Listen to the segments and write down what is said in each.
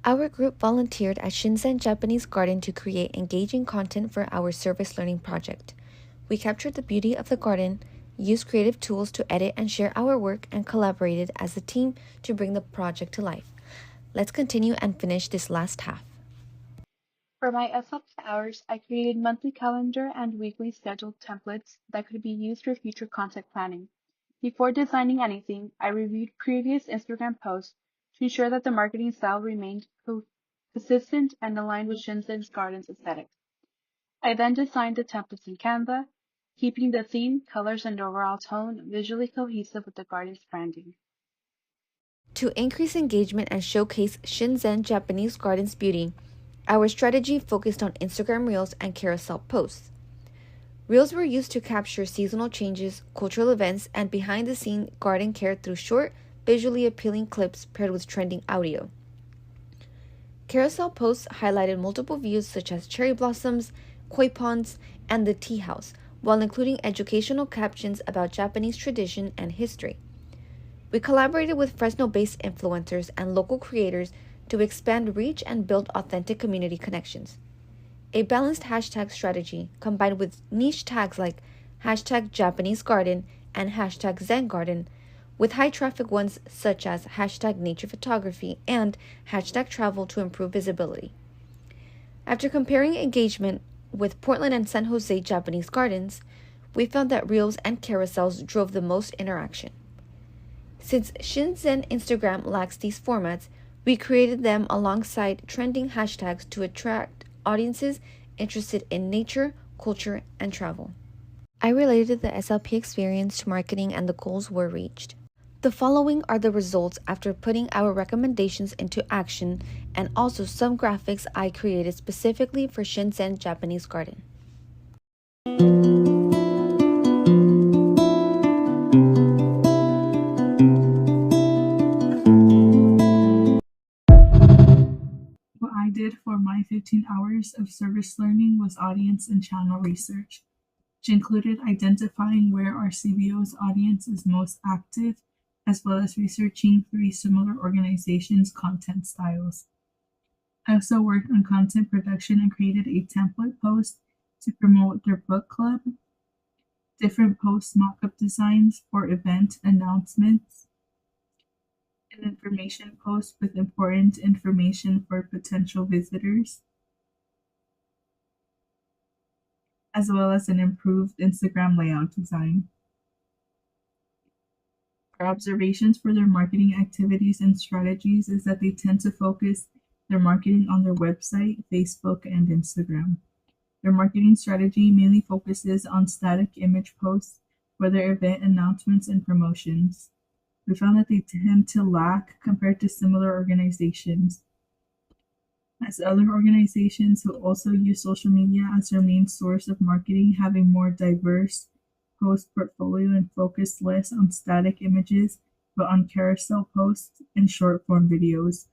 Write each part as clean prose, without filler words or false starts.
Our group volunteered at Shinzen Japanese Garden to create engaging content for our service learning project. We captured the beauty of the garden, used creative tools to edit and share our work, and collaborated as a team to bring the project to life. Let's continue and finish this last half. For my SLP hours, I created monthly calendar and weekly scheduled templates that could be used for future content planning. Before designing anything, I reviewed previous Instagram posts to ensure that the marketing style remained consistent and aligned with Shinzen's garden's aesthetic. I then designed the templates in Canva, keeping the theme, colors, and overall tone visually cohesive with the garden's branding. To increase engagement and showcase Shinzen Japanese Garden's beauty, our strategy focused on Instagram Reels and carousel posts. Reels were used to capture seasonal changes, cultural events, and behind-the-scenes garden care through short, visually appealing clips paired with trending audio. Carousel posts highlighted multiple views such as cherry blossoms, koi ponds, and the tea house, while including educational captions about Japanese tradition and history. We collaborated with Fresno-based influencers and local creators to expand reach and build authentic community connections. A balanced hashtag strategy combined with niche tags like hashtag Japanese Garden and hashtag Zen Garden, with high traffic ones such as hashtag nature photography and hashtag travel to improve visibility. After comparing engagement with Portland and San Jose Japanese gardens, we found that Reels and carousels drove the most interaction. Since Shinzen Instagram lacks these formats, we created them alongside trending hashtags to attract audiences interested in nature, culture, and travel. I related the SLP experience to marketing and the goals were reached. The following are the results after putting our recommendations into action and also some graphics I created specifically for Shinzen Japanese Garden. What I did for my 15 hours of service learning was audience and channel research, which included identifying where our CBO's audience is most active, as well as researching 3 similar organizations' content styles. I also worked on content production and created a template post to promote their book club, different post mock-up designs for event announcements, an information post with important information for potential visitors, as well as an improved Instagram layout design. Our observations for their marketing activities and strategies is that they tend to focus their marketing on their website, Facebook, and Instagram. Their marketing strategy mainly focuses on static image posts for their event announcements and promotions. We found that they tend to lack compared to similar organizations, as other organizations who also use social media as their main source of marketing have a more diverse post portfolio and focus less on static images but on carousel posts and short form videos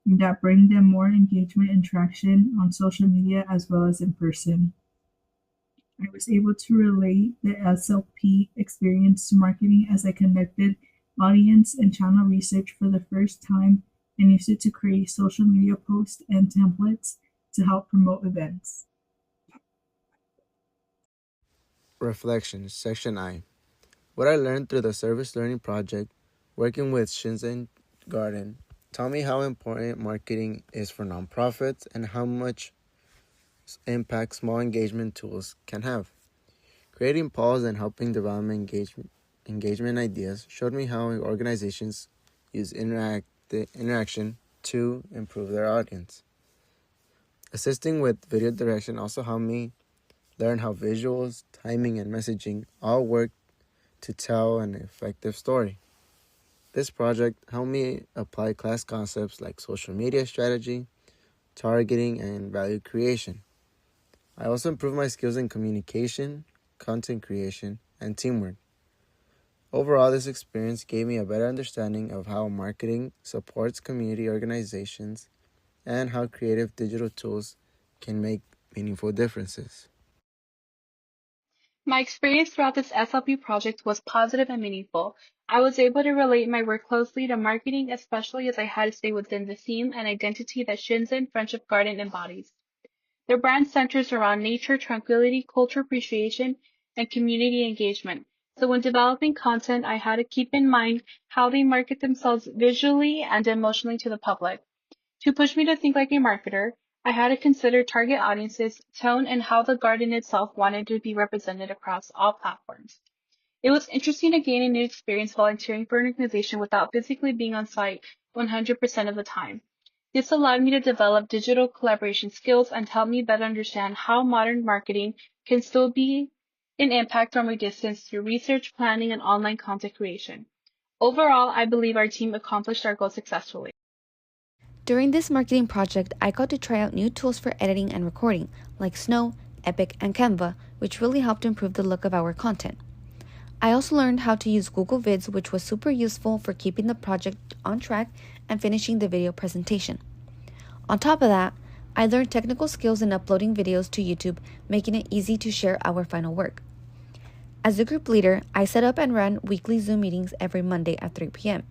that bring them more engagement and traction on social media as well as in person. I was able to relate the SLP experience to marketing as I conducted audience and channel research for the first time and used it to create social media posts and templates to help promote events. Reflections, Section I. What I learned through the service learning project, working with Shinzen Garden, taught me how important marketing is for nonprofits and how much impact small engagement tools can have. Creating polls and helping develop engagement ideas showed me how organizations use interaction to improve their audience. Assisting with video direction also helped me learn how visuals, timing, and messaging all work to tell an effective story. This project helped me apply class concepts like social media strategy, targeting, and value creation. I also improved my skills in communication, content creation, and teamwork. Overall, this experience gave me a better understanding of how marketing supports community organizations and how creative digital tools can make meaningful differences. My experience throughout this SLP project was positive and meaningful. I was able to relate my work closely to marketing, especially as I had to stay within the theme and identity that Shinzen Friendship Garden embodies. Their brand centers around nature, tranquility, culture appreciation, and community engagement. So when developing content, I had to keep in mind how they market themselves visually and emotionally to the public. To push me to think like a marketer, I had to consider target audiences, tone, and how the garden itself wanted to be represented across all platforms. It was interesting to gain a new experience volunteering for an organization without physically being on site 100% of the time. This allowed me to develop digital collaboration skills and helped me better understand how modern marketing can still be an impact from a distance through research, planning, and online content creation. Overall, I believe our team accomplished our goal successfully. During this marketing project, I got to try out new tools for editing and recording, like Snow, Epic, and Canva, which really helped improve the look of our content. I also learned how to use Google Vids, which was super useful for keeping the project on track and finishing the video presentation. On top of that, I learned technical skills in uploading videos to YouTube, making it easy to share our final work. As the group leader, I set up and ran weekly Zoom meetings every Monday at 3 p.m.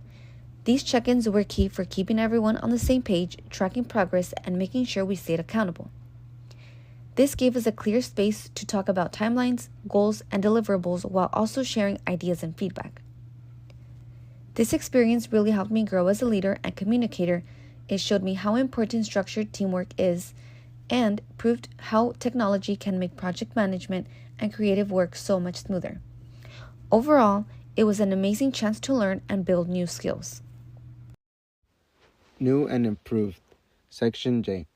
These check-ins were key for keeping everyone on the same page, tracking progress, and making sure we stayed accountable. This gave us a clear space to talk about timelines, goals, and deliverables while also sharing ideas and feedback. This experience really helped me grow as a leader and communicator. It showed me how important structured teamwork is and proved how technology can make project management and creative work so much smoother. Overall, it was an amazing chance to learn and build new skills. New and improved. Section J.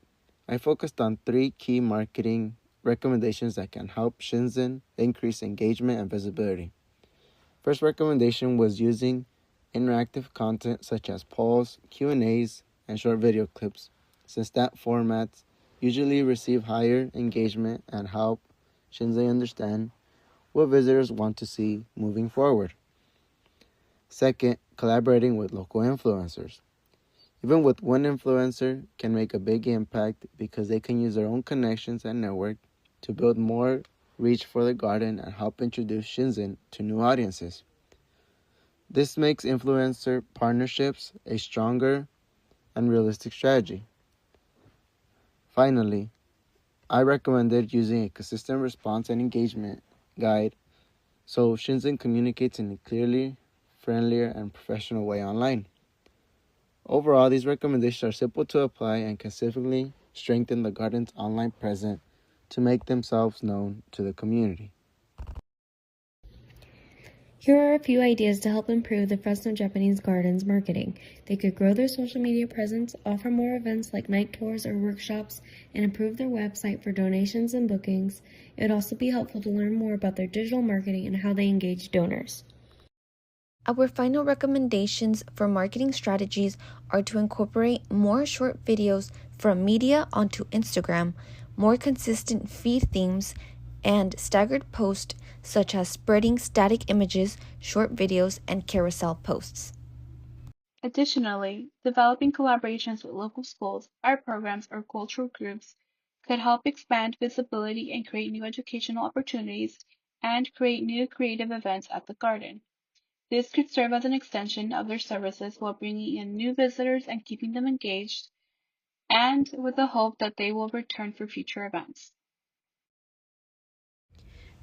I focused on 3 key marketing recommendations that can help Shinzen increase engagement and visibility. First recommendation was using interactive content such as polls, Q&As, and short video clips, since that formats usually receive higher engagement and help Shinzen understand what visitors want to see moving forward. Second, collaborating with local influencers. Even with one influencer can make a big impact because they can use their own connections and network to build more reach for the garden and help introduce Shinzen to new audiences. This makes influencer partnerships a stronger and realistic strategy. Finally, I recommended using a consistent response and engagement guide so Shinzen communicates in a clearly, friendlier, and professional way online. Overall, these recommendations are simple to apply and can significantly strengthen the garden's online presence to make themselves known to the community. Here are a few ideas to help improve the Fresno Japanese Garden's marketing. They could grow their social media presence, offer more events like night tours or workshops, and improve their website for donations and bookings. It would also be helpful to learn more about their digital marketing and how they engage donors. Our final recommendations for marketing strategies are to incorporate more short videos from media onto Instagram, more consistent feed themes, and staggered posts such as spreading static images, short videos, and carousel posts. Additionally, developing collaborations with local schools, art programs, or cultural groups could help expand visibility and create new educational opportunities and create new creative events at the garden. This could serve as an extension of their services while bringing in new visitors and keeping them engaged, and with the hope that they will return for future events.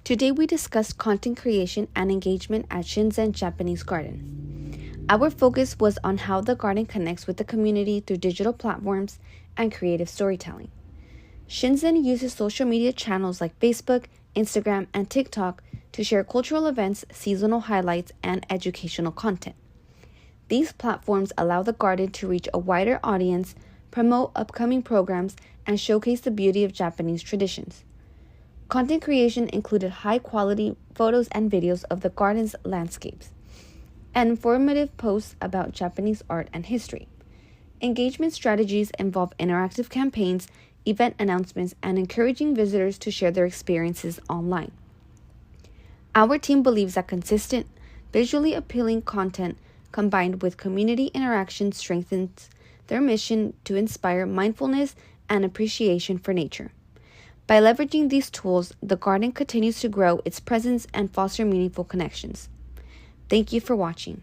Today we discussed content creation and engagement at Shinzen Japanese Garden. Our focus was on how the garden connects with the community through digital platforms and creative storytelling. Shinzen uses social media channels like Facebook, Instagram, and TikTok to share cultural events, seasonal highlights, and educational content. These platforms allow the garden to reach a wider audience, promote upcoming programs, and showcase the beauty of Japanese traditions. Content creation included high-quality photos and videos of the garden's landscapes, and informative posts about Japanese art and history. Engagement strategies involve interactive campaigns, event announcements, and encouraging visitors to share their experiences online. Our team believes that consistent, visually appealing content combined with community interaction strengthens their mission to inspire mindfulness and appreciation for nature. By leveraging these tools, the garden continues to grow its presence and foster meaningful connections. Thank you for watching.